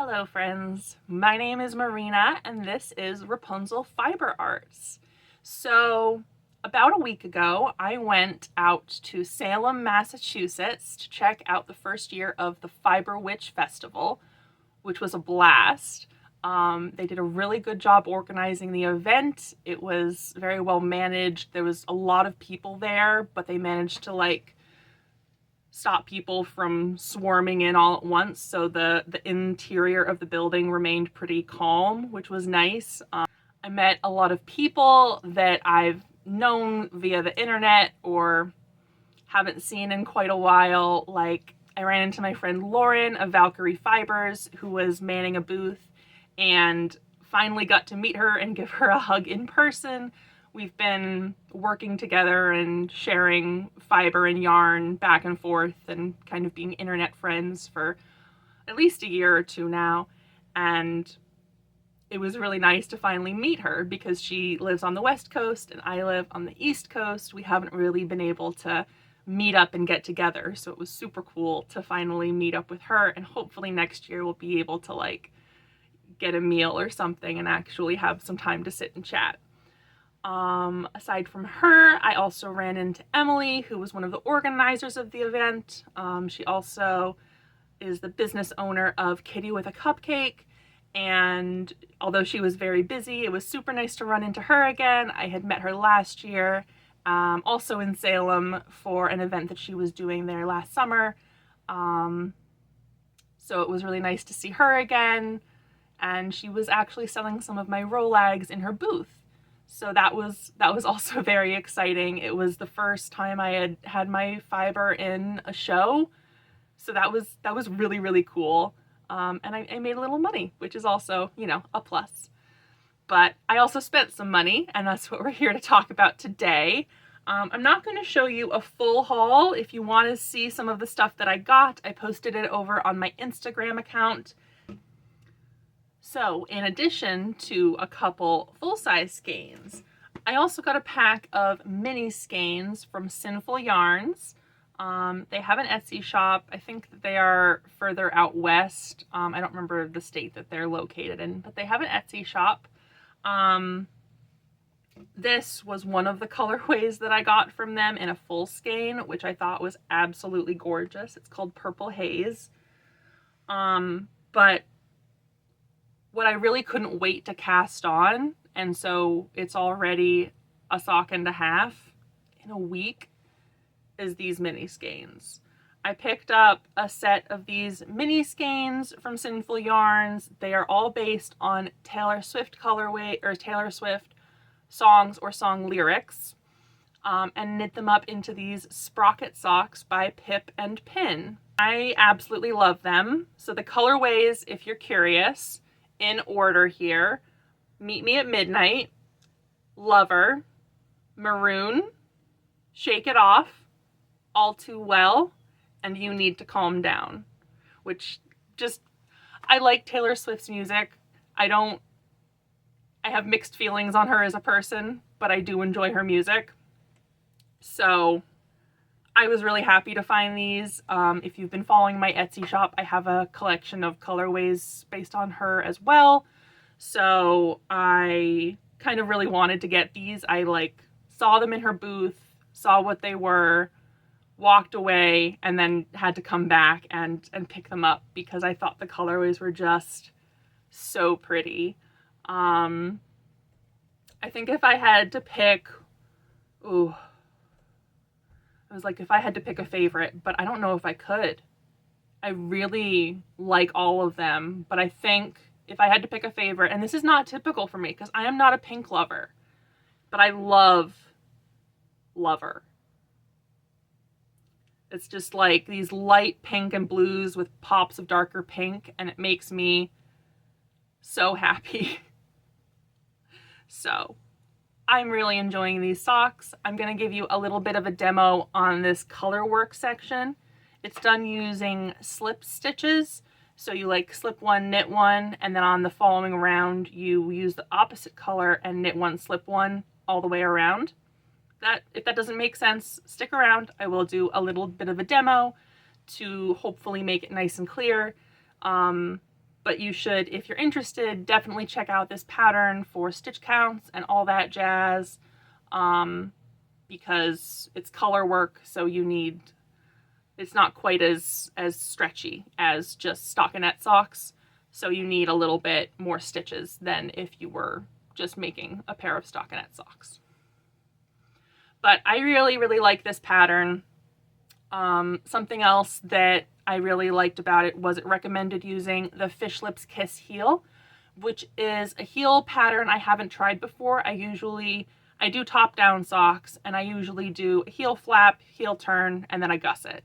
Hello friends, my name is Marina and this is Rapunzel Fiber Arts. So about a week ago, I went out to Salem, Massachusetts to check out the first year of the Fiber Witch Festival, which was a blast. They did a really good job organizing the event. It was very well managed. There was a lot of people there, but they managed to stop people from swarming in all at once, so the interior of the building remained pretty calm, which was nice. I met a lot of people that I've known via the internet or haven't seen in quite a while. Like, I ran into my friend Lauren of Valkyrie Fibers, who was manning a booth, and finally got to meet her and give her a hug in person. We've been working together and sharing fiber and yarn back and forth and kind of being internet friends for at least a year or two now. And it was really nice to finally meet her because she lives on the West Coast and I live on the East Coast. We haven't really been able to meet up and get together. So it was super cool to finally meet up with her, and hopefully next year we'll be able to get a meal or something and actually have some time to sit and chat. Aside from her, I also ran into Emily, who was one of the organizers of the event. She also is the business owner of Kitty with a Cupcake, and although she was very busy, it was super nice to run into her again. I had met her last year, also in Salem for an event that she was doing there last summer. So it was really nice to see her again, and she was actually selling some of my rolags in her booth. So that was also very exciting. It was the first time I had my fiber in a show. So that was really, really cool. And I made a little money, which is also, a plus. But I also spent some money, and that's what we're here to talk about today. I'm not going to show you a full haul. If you want to see some of the stuff that I got, I posted it over on my Instagram account. So in addition to a couple full-size skeins, I also got a pack of mini skeins from Sinful Yarns. They have an Etsy shop. I think that they are further out west. I don't remember the state that they're located in, but they have an Etsy shop. This was one of the colorways that I got from them in a full skein, which I thought was absolutely gorgeous. It's called Purple Haze. But what I really couldn't wait to cast on, and so it's already a sock and a half in a week, is these mini skeins. I picked up a set of these mini skeins from Sinful Yarns. They are all based on Taylor Swift colorway, or Taylor Swift songs or song lyrics, and knit them up into these Sprocket Socks by Pip and Pin. I absolutely love them. So the colorways, if you're curious, in order here: Meet Me at Midnight, Lover, Maroon, Shake It Off, All Too Well, and You Need to Calm Down. Which I like Taylor Swift's music. I have mixed feelings on her as a person, but I do enjoy her music. So I was really happy to find these. If you've been following my Etsy shop, I have a collection of colorways based on her as well. So I kind of really wanted to get these. I saw them in her booth, saw what they were, walked away, and then had to come back and pick them up because I thought the colorways were just so pretty. I think if I had to pick, if I had to pick a favorite, but I don't know if I could. I really like all of them, but I think if I had to pick a favorite, and this is not typical for me because I am not a pink lover, but I love Lover. It's just like these light pink and blues with pops of darker pink, and it makes me so happy. So I'm really enjoying these socks. I'm going to give you a little bit of a demo on this color work section. It's done using slip stitches. So you slip one, knit one, and then on the following round you use the opposite color and knit one, slip one all the way around. If that doesn't make sense, stick around. I will do a little bit of a demo to hopefully make it nice and clear. But you should, if you're interested, definitely check out this pattern for stitch counts and all that jazz, because it's color work, so it's not quite as stretchy as just stockinette socks, so you need a little bit more stitches than if you were just making a pair of stockinette socks. But I really, really like this pattern. Something else that I really liked about it was it recommended using the Fish Lips Kiss heel, which is a heel pattern I haven't tried before. I do top down socks, and I usually do a heel flap, heel turn, and then I gusset.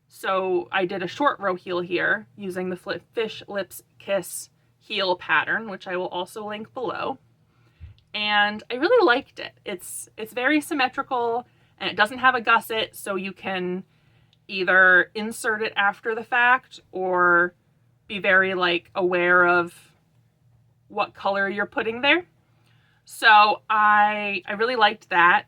So I did a short row heel here using the Fish Lips Kiss heel pattern, which I will also link below. And I really liked it. It's very symmetrical, and it doesn't have a gusset, so you can either insert it after the fact or be very aware of what color you're putting there. So I really liked that.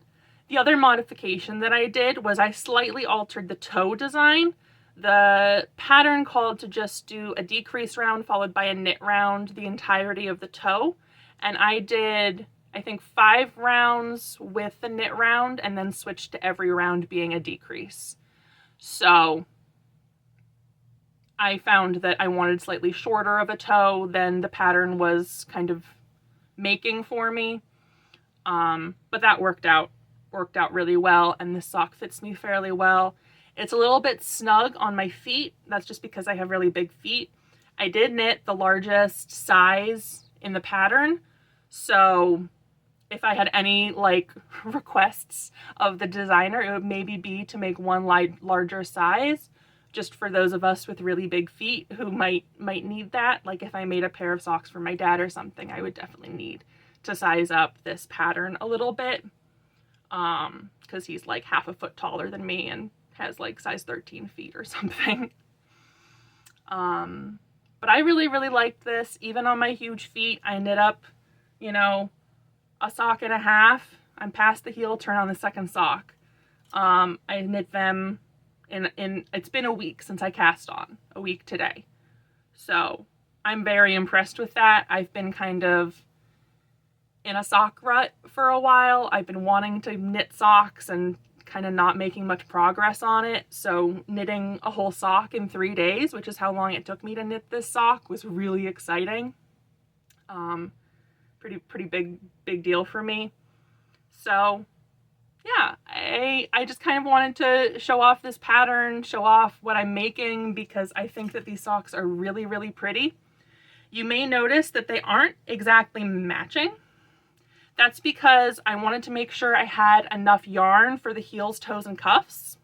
The other modification that I did was I slightly altered the toe design. The pattern called to just do a decrease round followed by a knit round the entirety of the toe. And I did, I think, 5 rounds with the knit round and then switched to every round being a decrease. So I found that I wanted slightly shorter of a toe than the pattern was kind of making for me. But that worked out really well, and this sock fits me fairly well. It's a little bit snug on my feet. That's just because I have really big feet. I did knit the largest size in the pattern, so if I had any requests of the designer, it would maybe be to make one larger size, just for those of us with really big feet who might need that. Like if I made a pair of socks for my dad or something, I would definitely need to size up this pattern a little bit, because he's like half a foot taller than me and has size 13 feet or something. But I really, really liked this. Even on my huge feet, I knit up, a sock and a half. I'm past the heel turn on the second sock. I knit them in it's been a week since I cast on, a week today. So I'm very impressed with that. I've been kind of in a sock rut for a while. I've been wanting to knit socks and kind of not making much progress on it. So knitting a whole sock in 3 days, which is how long it took me to knit this sock, was really exciting. Pretty big deal for me. So yeah, I just kind of wanted to show off this pattern, show off what I'm making, because I think that these socks are really, really pretty. You may notice that they aren't exactly matching. That's because I wanted to make sure I had enough yarn for the heels, toes, and cuffs.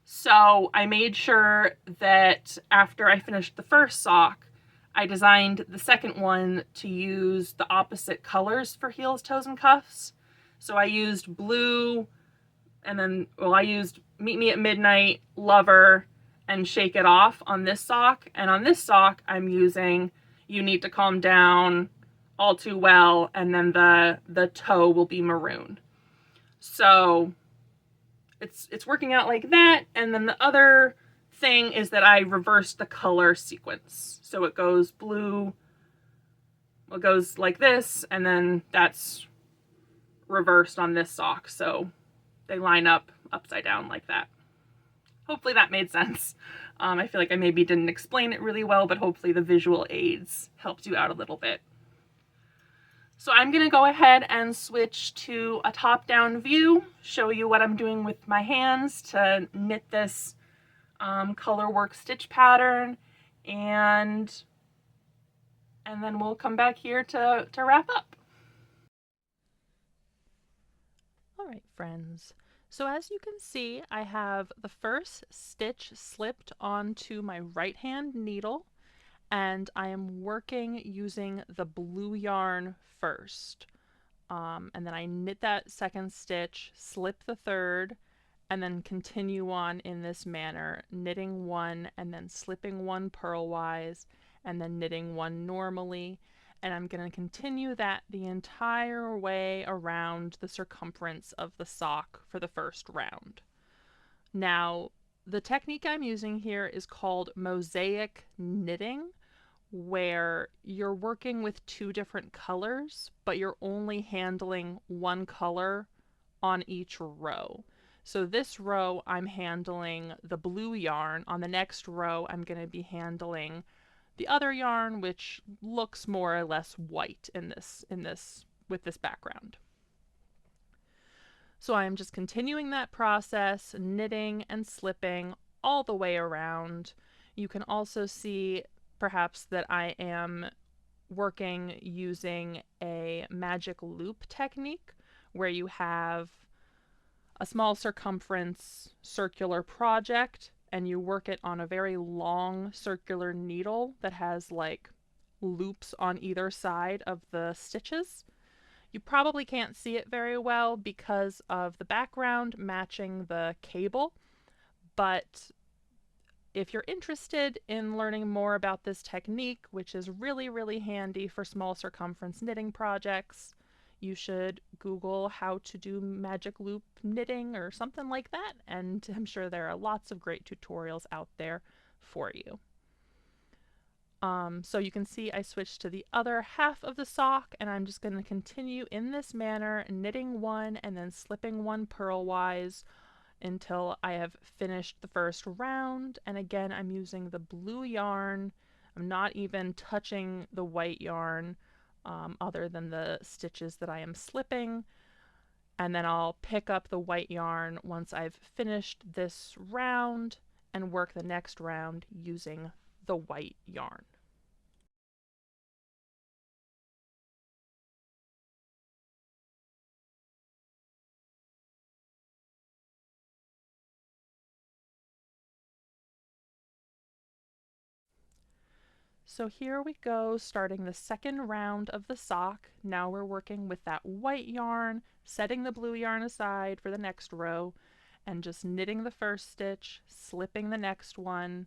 So I made sure that after I finished the first sock, I designed the second one to use the opposite colors for heels, toes, and cuffs. So I used blue, and then, I used Meet Me at Midnight, Lover, and Shake It Off on this sock. And on this sock, I'm using You Need to Calm Down, All Too Well, and then the toe will be maroon. So it's working out like that. And then the other thing is that I reversed the color sequence. So it goes blue, it goes like this, and then that's reversed on this sock. So they line up upside down like that. Hopefully that made sense. I feel like I maybe didn't explain it really well, but hopefully the visual aids helped you out a little bit. So I'm going to go ahead and switch to a top-down view, show you what I'm doing with my hands to knit this color work stitch pattern, and then we'll come back here to wrap up. All right, friends. So as you can see, I have the first stitch slipped onto my right hand needle, and I am working using the blue yarn first. And then I knit that second stitch, slip the third, and then continue on in this manner, knitting one and then slipping one purlwise, and then knitting one normally. And I'm going to continue that the entire way around the circumference of the sock for the first round. Now, the technique I'm using here is called mosaic knitting, where you're working with two different colors, but you're only handling one color on each row. So this row I'm handling the blue yarn. On the next row I'm going to be handling the other yarn, which looks more or less white in this with this background. So I'm just continuing that process, knitting and slipping all the way around. You can also see perhaps that I am working using a magic loop technique where you have a small circumference circular project and you work it on a very long circular needle that has like loops on either side of the stitches. You probably can't see it very well because of the background matching the cable, but if you're interested in learning more about this technique, which is really, really handy for small circumference knitting projects, you should Google how to do magic loop knitting or something like that, and I'm sure there are lots of great tutorials out there for you. So you can see I switched to the other half of the sock, and I'm just going to continue in this manner, knitting one and then slipping one purlwise until I have finished the first round. And again, I'm using the blue yarn. I'm not even touching the white yarn other than the stitches that I am slipping. And then I'll pick up the white yarn once I've finished this round and work the next round using the white yarn. So here we go, starting the second round of the sock. Now we're working with that white yarn, setting the blue yarn aside for the next row, and just knitting the first stitch, slipping the next one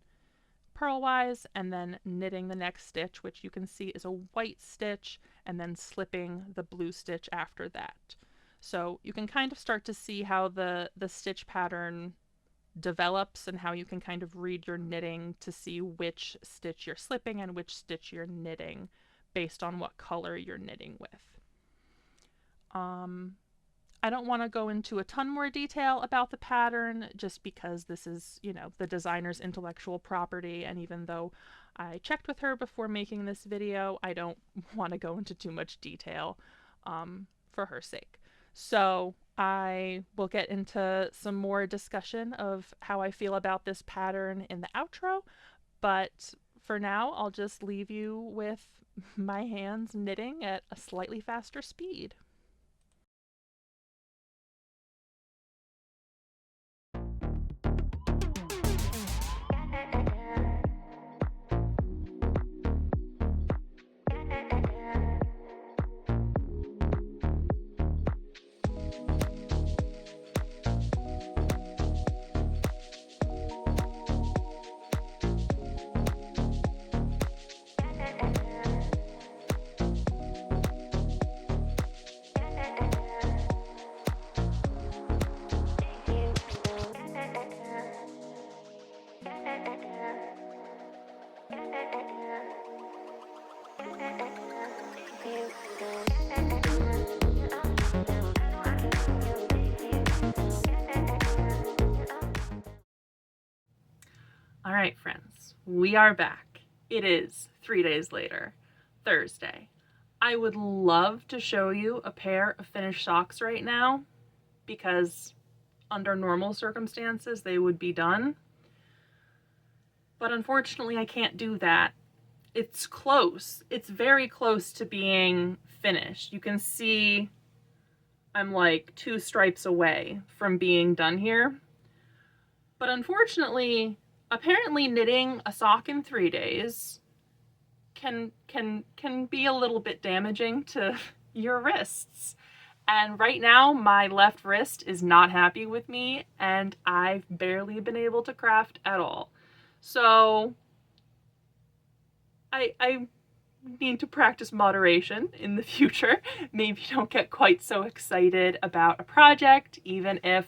purlwise, and then knitting the next stitch, which you can see is a white stitch, and then slipping the blue stitch after that. So you can kind of start to see how the stitch pattern develops and how you can kind of read your knitting to see which stitch you're slipping and which stitch you're knitting based on what color you're knitting with. I don't want to go into a ton more detail about the pattern just because this is, the designer's intellectual property, and even though I checked with her before making this video, I don't want to go into too much detail for her sake. So I will get into some more discussion of how I feel about this pattern in the outro, but for now I'll just leave you with my hands knitting at a slightly faster speed. All right, friends, we are back. It is 3 days later, Thursday. I would love to show you a pair of finished socks right now because under normal circumstances they would be done. But unfortunately, I can't do that. It's close. It's very close to being finished. You can see I'm like 2 stripes away from being done here. But unfortunately, apparently knitting a sock in 3 days can be a little bit damaging to your wrists. And right now my left wrist is not happy with me and I've barely been able to craft at all. So I need to practice moderation in the future. Maybe don't get quite so excited about a project, even if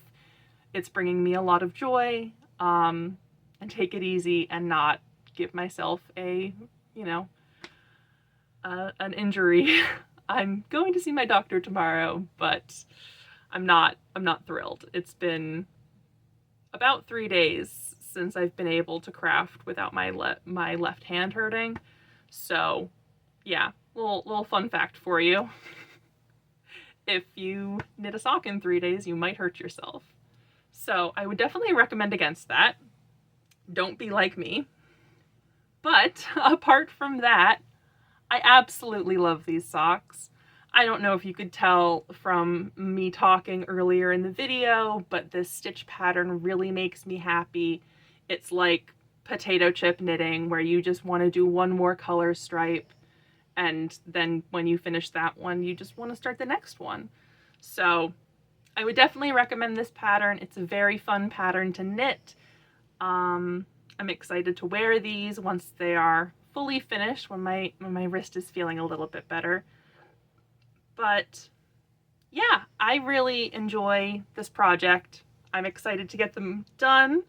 it's bringing me a lot of joy. and take it easy and not give myself a, you know, an injury. I'm going to see my doctor tomorrow, but I'm not thrilled. It's been about 3 days since I've been able to craft without my left hand hurting. So, yeah, little fun fact for you. If you knit a sock in 3 days, you might hurt yourself. So, I would definitely recommend against that. Don't be like me. But apart from that, I absolutely love these socks. I don't know if you could tell from me talking earlier in the video, but this stitch pattern really makes me happy. It's like potato chip knitting where you just want to do one more color stripe, and then when you finish that one, you just want to start the next one. So I would definitely recommend this pattern. It's a very fun pattern to knit. I'm excited to wear these once they are fully finished, when my wrist is feeling a little bit better. But yeah, I really enjoy this project. I'm excited to get them done,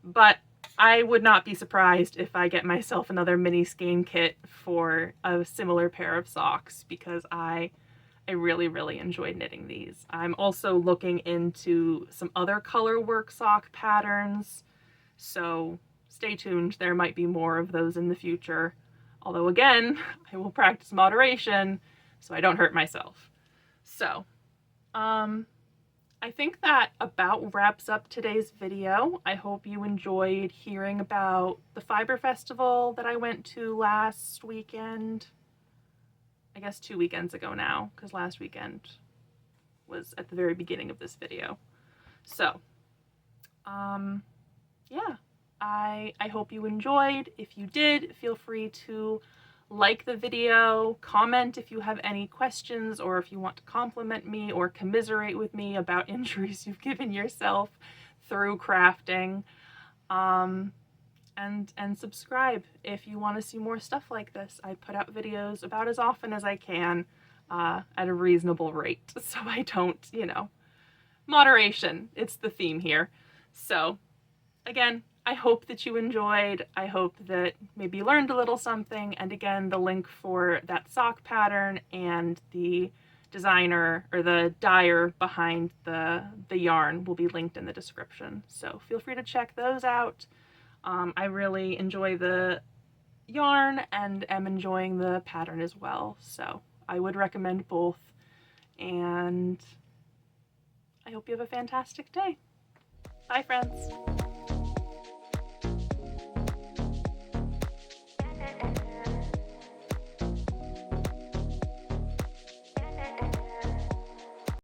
but I would not be surprised if I get myself another mini skein kit for a similar pair of socks, because I really, really enjoyed knitting these. I'm also looking into some other color work sock patterns, so stay tuned. There might be more of those in the future. Although again, I will practice moderation so I don't hurt myself. So, I think that about wraps up today's video. I hope you enjoyed hearing about the Fiber Festival that I went to last weekend. I guess 2 weekends ago now, because last weekend was at the very beginning of this video. So, yeah, I hope you enjoyed. If you did, feel free to like the video, comment if you have any questions, or if you want to compliment me or commiserate with me about injuries you've given yourself through crafting. And subscribe if you want to see more stuff like this. I put out videos about as often as I can, at a reasonable rate, so I don't, moderation, it's the theme here. So again, I hope that you enjoyed. I hope that maybe you learned a little something. And again, the link for that sock pattern and the designer or the dyer behind the yarn will be linked in the description. So feel free to check those out. I really enjoy the yarn and am enjoying the pattern as well. So I would recommend both. And I hope you have a fantastic day. Bye, friends.